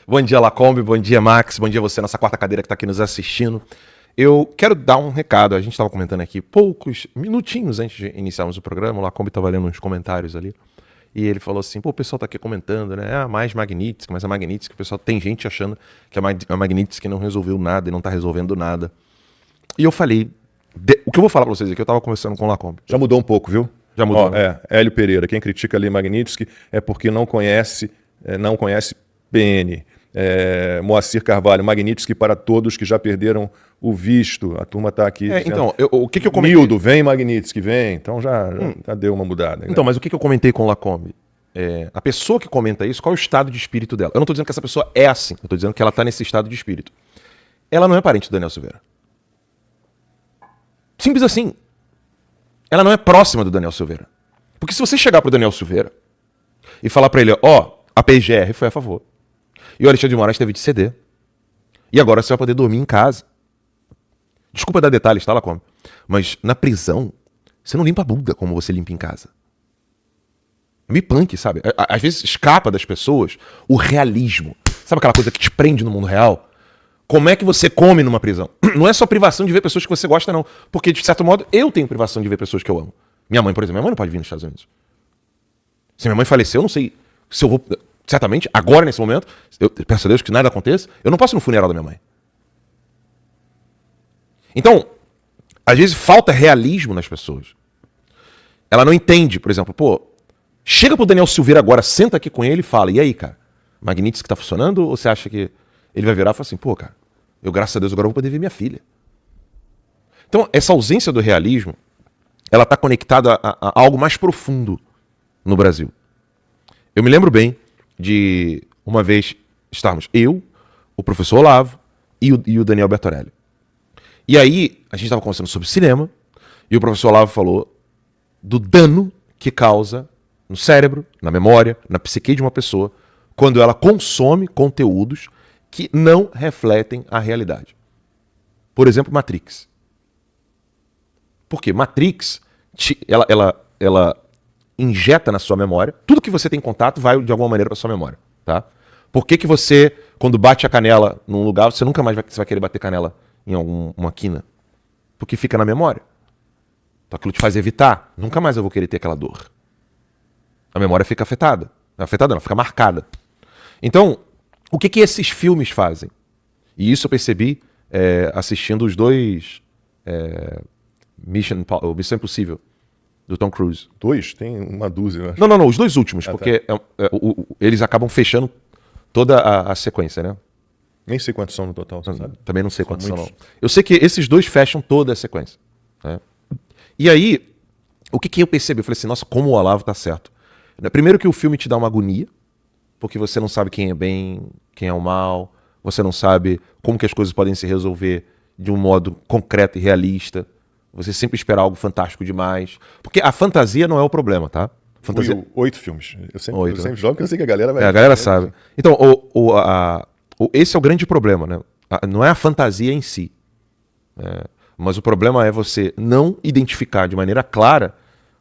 Bom dia, Lacombe, bom dia, Max, bom dia você, nossa quarta cadeira que está aqui nos assistindo. Eu quero dar um recado, a gente estava comentando aqui poucos minutinhos antes de iniciarmos o programa, o Lacombe estava lendo uns comentários ali, e ele falou assim, pô, o pessoal está aqui comentando, né, mais Magnitsky, mas a Magnitsky, o pessoal tem gente achando que a Magnitsky não resolveu nada e não está resolvendo nada. E eu falei, o que eu vou falar para vocês aqui, eu estava conversando com o Lacombe. Já mudou um pouco, viu? Já mudou, Ó, né? Hélio Pereira, quem critica ali Magnitsky é porque não conhece PN. Moacir Carvalho, Magnitsky para todos que já perderam o visto. A turma está aqui dizendo, Então, o que eu comentei... Nildo, vem Magnitsky, vem. Então já deu uma mudada. Né? Então, mas o que eu comentei com o Lacombe? A pessoa que comenta isso, qual é o estado de espírito dela? Eu não estou dizendo que essa pessoa é assim, eu estou dizendo que ela está nesse estado de espírito. Ela não é parente do Daniel Silveira. Simples assim. Ela não é próxima do Daniel Silveira. Porque se você chegar para o Daniel Silveira e falar para ele, a PGR foi a favor, e o Alexandre de Moraes teve de ceder, e agora você vai poder dormir em casa. Desculpa dar detalhes, tá, Lacombe? Mas na prisão, você não limpa a bunda como você limpa em casa. É meio punk, sabe? Às vezes escapa das pessoas o realismo. Sabe aquela coisa que te prende no mundo real? Como é que você come numa prisão? Não é só privação de ver pessoas que você gosta, não. Porque, de certo modo, eu tenho privação de ver pessoas que eu amo. Minha mãe, por exemplo, minha mãe não pode vir nos Estados Unidos. Se minha mãe faleceu, eu não sei se eu vou... Certamente, agora, nesse momento, eu peço a Deus que nada aconteça, eu não posso ir no funeral da minha mãe. Então, às vezes falta realismo nas pessoas. Ela não entende, por exemplo, chega pro Daniel Silveira agora, senta aqui com ele e fala, e aí, cara, Magnitsky tá funcionando ou você acha que ele vai virar e falar assim, cara, eu, graças a Deus, agora vou poder ver minha filha. Então, essa ausência do realismo, ela tá conectada a algo mais profundo no Brasil. Eu me lembro bem de uma vez estarmos eu, o professor Olavo e o Daniel Bertorelli. E aí, a gente estava conversando sobre cinema e o professor Olavo falou do dano que causa no cérebro, na memória, na psique de uma pessoa quando ela consome conteúdos que não refletem a realidade. Por exemplo, Matrix. Por quê? Matrix, ela injeta na sua memória, tudo que você tem contato vai de alguma maneira para sua memória, tá? Por que você, quando bate a canela num lugar, você nunca mais vai querer bater canela em alguma quina? Porque fica na memória. Então aquilo te faz evitar. Nunca mais eu vou querer ter aquela dor. A memória fica afetada. Não, afetada não, fica marcada. Então, o que esses filmes fazem? E isso eu percebi assistindo os dois Missão Impossível, do Tom Cruise. Dois? Tem uma dúzia, eu acho. Não, os dois últimos, porque eles acabam fechando toda a sequência, né? Nem sei quantos são no total, você sabe? Também não sei quantos são, não. Eu sei que esses dois fecham toda a sequência. Né? E aí, o que eu percebi? Eu falei assim, nossa, como o Olavo tá certo. Primeiro que o filme te dá uma agonia, porque você não sabe quem é bem, quem é o mal, você não sabe como que as coisas podem se resolver de um modo concreto e realista. Você sempre espera algo fantástico demais. Porque a fantasia não é o problema, tá? Fantasia... 8 filmes. Eu sempre jogo porque eu sei que a galera vai... a galera sabe. Então, esse é o grande problema, né? Não é a fantasia em si. Mas o problema é você não identificar de maneira clara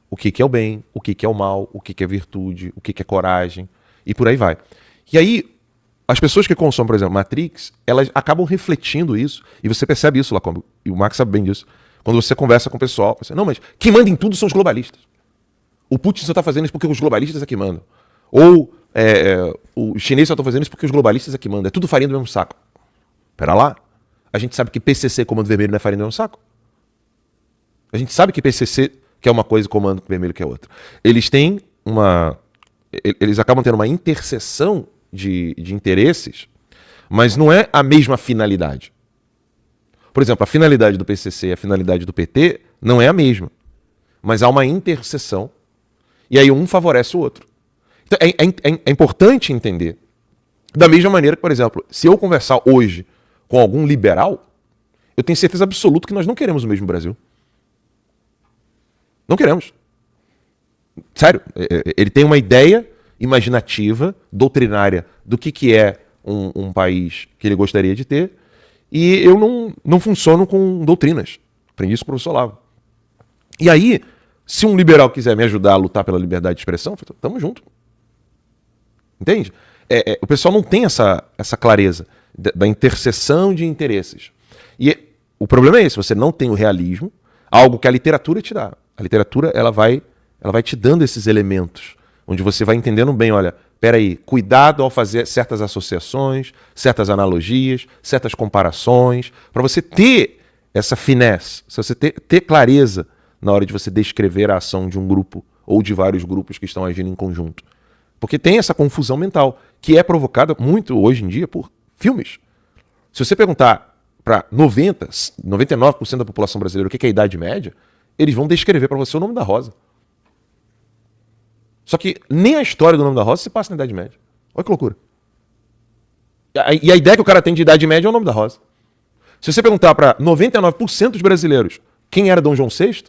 o que é o bem, o que é o mal, o que é virtude, o que é coragem, e por aí vai. E aí, as pessoas que consomem, por exemplo, Matrix, elas acabam refletindo isso, e você percebe isso, Lacombe, e o Max sabe bem disso. Quando você conversa com o pessoal, você, não, mas quem manda em tudo são os globalistas. O Putin só está fazendo isso porque os globalistas é que mandam. Ou os chineses só estão fazendo isso porque os globalistas é que mandam. É tudo farinha do mesmo saco. Pera lá. A gente sabe que PCC, Comando Vermelho, não é farinha do mesmo saco. A gente sabe que PCC quer uma coisa e Comando Vermelho quer outra. Eles têm eles acabam tendo uma interseção de interesses, mas não é a mesma finalidade. Por exemplo, a finalidade do PCC e a finalidade do PT não é a mesma. Mas há uma interseção. E aí um favorece o outro. Então é importante entender. Da mesma maneira que, por exemplo, se eu conversar hoje com algum liberal, eu tenho certeza absoluta que nós não queremos o mesmo Brasil. Não queremos. Sério. Ele tem uma ideia imaginativa, doutrinária, do que é um país que ele gostaria de ter. E eu não funciono com doutrinas. Aprendi isso com o professor Olavo. E aí, se um liberal quiser me ajudar a lutar pela liberdade de expressão, tamo junto. Entende? o pessoal não tem essa clareza da interseção de interesses. E o problema é esse, você não tem o realismo, algo que a literatura te dá. A literatura ela vai te dando esses elementos, onde você vai entendendo bem, olha, peraí, cuidado ao fazer certas associações, certas analogias, certas comparações, para você ter essa finesse, se você ter clareza na hora de você descrever a ação de um grupo ou de vários grupos que estão agindo em conjunto. Porque tem essa confusão mental, que é provocada muito hoje em dia por filmes. Se você perguntar para 99% da população brasileira o que é a Idade Média, eles vão descrever para você o Nome da Rosa. Só que nem a história do Nome da Rosa se passa na Idade Média. Olha que loucura. E a ideia que o cara tem de Idade Média é o Nome da Rosa. Se você perguntar para 99% dos brasileiros quem era Dom João VI,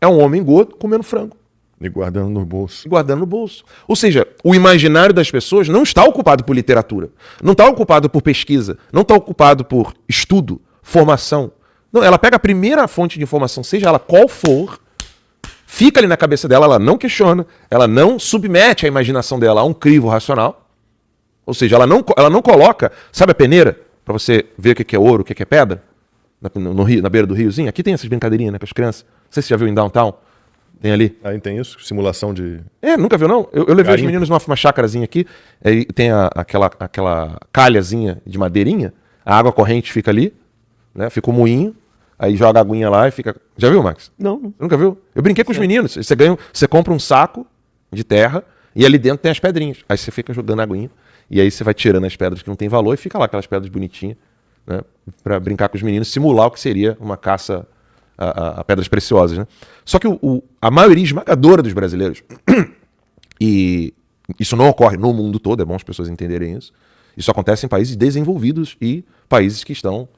é um homem gordo comendo frango. E guardando no bolso. E guardando no bolso. Ou seja, o imaginário das pessoas não está ocupado por literatura, não está ocupado por pesquisa, não está ocupado por estudo, formação. Não, ela pega a primeira fonte de informação, seja ela qual for, fica ali na cabeça dela, ela não questiona, ela não submete a imaginação dela a um crivo racional. Ou seja, ela não coloca, sabe a peneira, para você ver o que é ouro, o que é pedra, no rio, na beira do riozinho? Aqui tem essas brincadeirinhas, né, com as crianças. Não sei se você já viu em Downtown. Tem ali. Aí tem isso? Simulação de... Nunca viu, não? Eu levei os meninos numa chácarazinha aqui, aí tem aquela calhazinha de madeirinha, a água corrente fica ali, né? Fica o moinho, aí joga a aguinha lá e fica... Já viu, Max? Não. Nunca viu? Eu brinquei com os meninos. Você compra um saco de terra e ali dentro tem as pedrinhas. Aí você fica jogando a aguinha e aí você vai tirando as pedras que não tem valor e fica lá aquelas pedras bonitinhas, né? Pra brincar com os meninos, simular o que seria uma caça a pedras preciosas, né? Só que a maioria esmagadora dos brasileiros, e isso não ocorre no mundo todo, é bom as pessoas entenderem isso, isso acontece em países desenvolvidos e países que estão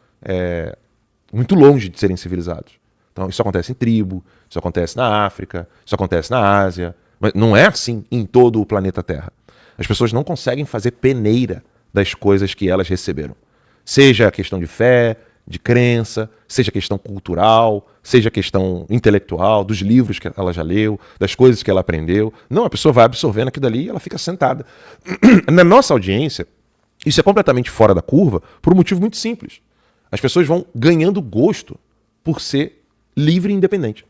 muito longe de serem civilizados. Então isso acontece em tribo, isso acontece na África, isso acontece na Ásia, mas não é assim em todo o planeta Terra. As pessoas não conseguem fazer peneira das coisas que elas receberam. Seja a questão de fé, de crença, seja questão cultural, seja questão intelectual, dos livros que ela já leu, das coisas que ela aprendeu. Não, a pessoa vai absorvendo aquilo dali e ela fica sentada. Na nossa audiência, isso é completamente fora da curva por um motivo muito simples. As pessoas vão ganhando gosto por ser livre e independente.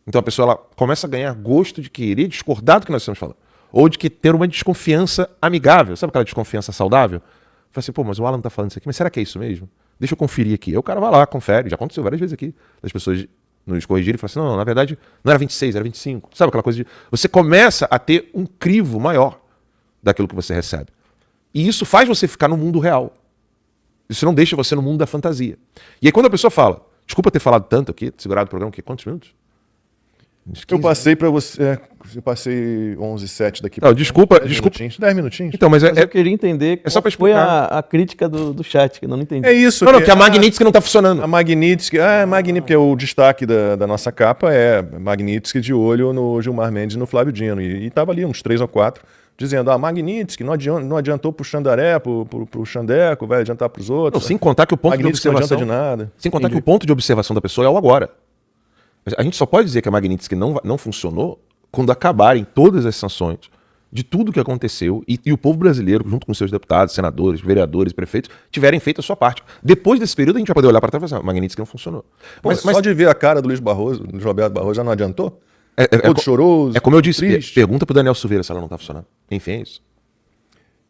Então a pessoa ela começa a ganhar gosto de querer discordar do que nós estamos falando. Ou de que ter uma desconfiança amigável. Sabe aquela desconfiança saudável? Fala assim, pô, mas o Alan tá falando isso aqui, mas será que é isso mesmo? Deixa eu conferir aqui. Aí o cara vai lá, confere. Já aconteceu várias vezes aqui. Das pessoas nos corrigirem e falam assim, não, na verdade não era 26, era 25. Sabe aquela coisa de... Você começa a ter um crivo maior daquilo que você recebe. E isso faz você ficar no mundo real. Isso não deixa você no mundo da fantasia. E aí quando a pessoa fala, desculpa ter falado tanto aqui, segurado o programa aqui, quantos minutos? Eu passei para você. Eu passei 11h07 daqui. Não, desculpa. 10 minutinhos. Então, mas eu queria entender só pra qual foi explicar. a crítica do chat, que eu não entendi. É isso. Não, que a Magnitsky não está funcionando. A Magnitsky, porque o destaque da nossa capa é Magnitsky de olho no Gilmar Mendes e no Flávio Dino. E tava ali uns 3 ou 4 dizendo, Magnitsky não adiantou pro Xandaré, pro Xandeco, vai adiantar pros outros. Não, sem contar que o ponto de Magnitsky não observação... adianta de nada. Sem contar que o ponto de observação da pessoa é o agora. A gente só pode dizer que a Magnitsky não funcionou quando acabarem todas as sanções de tudo que aconteceu e o povo brasileiro, junto com seus deputados, senadores, vereadores, prefeitos, tiverem feito a sua parte. Depois desse período, a gente vai poder olhar para trás e falar assim, Magnitsky não funcionou. Mas só de ver a cara do Luiz Roberto Barroso, já não adiantou? Todo choroso. É como eu disse, triste. Pergunta pro Daniel Silveira se ela não está funcionando. Enfim, é isso.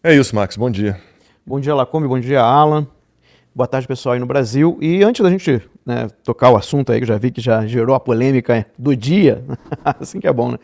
É isso, Max. Bom dia. Bom dia, Lacombe. Bom dia, Alan. Boa tarde, pessoal aí no Brasil. E antes da gente tocar o assunto aí, que eu já vi que já gerou a polêmica do dia, assim que é bom, né?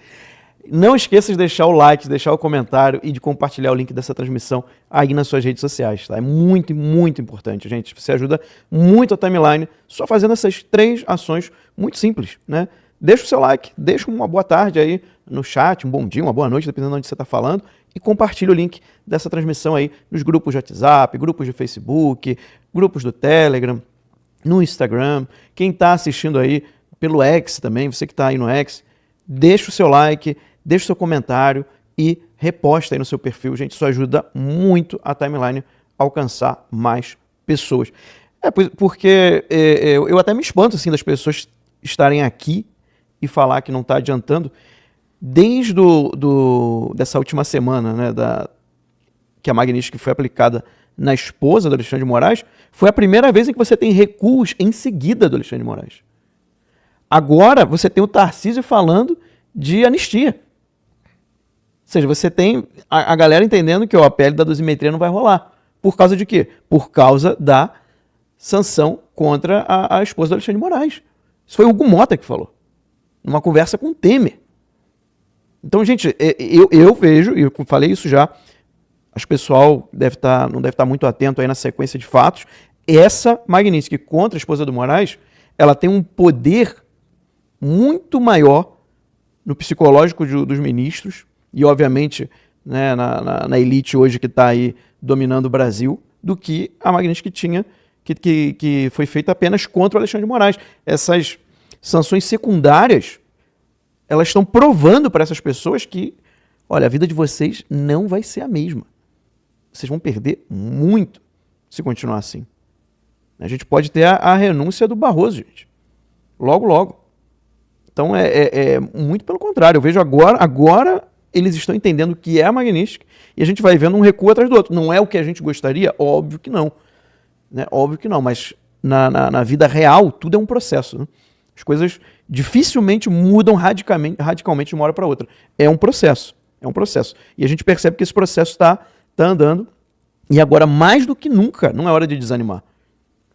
Não esqueça de deixar o like, de deixar o comentário e de compartilhar o link dessa transmissão aí nas suas redes sociais, tá? É muito, muito importante, gente. Você ajuda muito a timeline só fazendo essas 3 ações muito simples, né? Deixa o seu like, deixa uma boa tarde aí no chat, um bom dia, uma boa noite, dependendo de onde você está falando, e compartilha o link dessa transmissão aí nos grupos de WhatsApp, grupos de Facebook, grupos do Telegram, no Instagram. Quem está assistindo aí pelo X também, você que está aí no X, deixa o seu like, deixa o seu comentário e reposta aí no seu perfil. Gente, isso ajuda muito a timeline a alcançar mais pessoas. Porque eu até me espanto assim, das pessoas estarem aqui e falar que não está adiantando. Desde dessa última semana, né, que a Magnitsky foi aplicada na esposa do Alexandre de Moraes, foi a primeira vez em que você tem recuos em seguida do Alexandre de Moraes. Agora você tem o Tarcísio falando de anistia. Ou seja, você tem a galera entendendo que a PL da dosimetria não vai rolar. Por causa de quê? Por causa da sanção contra a esposa do Alexandre de Moraes. Isso foi o Hugo Mota que falou. Numa conversa com o Temer. Então, gente, eu vejo, e eu falei isso já, acho que o pessoal não deve estar muito atento aí na sequência de fatos. Essa Magnitsky contra a esposa do Moraes, ela tem um poder muito maior no psicológico dos ministros e, obviamente, né, na elite hoje que está aí dominando o Brasil, do que a Magnitsky tinha, que foi feita apenas contra o Alexandre de Moraes. Essas sanções secundárias, elas estão provando para essas pessoas que, olha, a vida de vocês não vai ser a mesma. Vocês vão perder muito se continuar assim. A gente pode ter a renúncia do Barroso, gente. Logo, logo. Então, é muito pelo contrário. Eu vejo agora eles estão entendendo o que é a Magnitsky e a gente vai vendo um recuo atrás do outro. Não é o que a gente gostaria? Óbvio que não. Né? Óbvio que não, mas na vida real tudo é um processo. Né? As coisas dificilmente mudam radicalmente de uma hora para outra. É um processo. É um processo. E a gente percebe que esse processo está andando. E agora, mais do que nunca, não é hora de desanimar.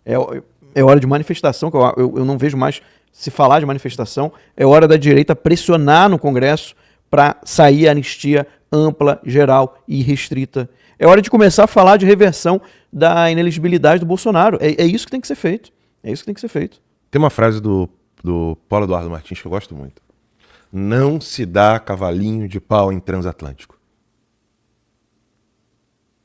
É hora de manifestação, que eu não vejo mais se falar de manifestação. É hora da direita pressionar no Congresso para sair a anistia ampla, geral e restrita. É hora de começar a falar de reversão da inelegibilidade do Bolsonaro. É isso que tem que ser feito. É isso que tem que ser feito. Tem uma frase do Paulo Eduardo Martins que eu gosto muito. Não se dá cavalinho de pau em transatlântico.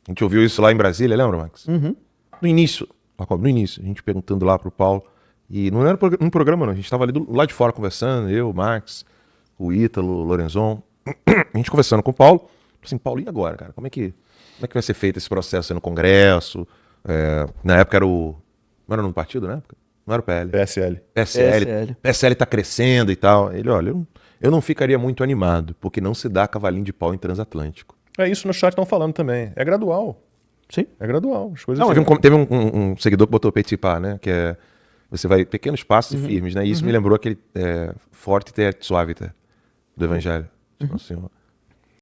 A gente ouviu isso lá em Brasília, lembra, Max? Uhum. No início, a gente perguntando lá pro Paulo, e não era um programa não, a gente estava ali do lado de fora conversando, eu, o Max, o Ítalo, o Lorenzon, a gente conversando com o Paulo, assim, Paulo, e agora, cara? Como é que vai ser feito esse processo aí no Congresso? Na época não era no partido, na época? Não era o PL. PSL tá crescendo e tal. Ele, olha, eu não ficaria muito animado, porque não se dá cavalinho de pau em transatlântico. É isso no chat estão falando também. É gradual. Sim. É gradual. As coisas teve um seguidor que botou participar, né? Que é você vai pequenos passos e firmes, né? E isso me lembrou aquele forte ter suaviter do Evangelho. Senhor.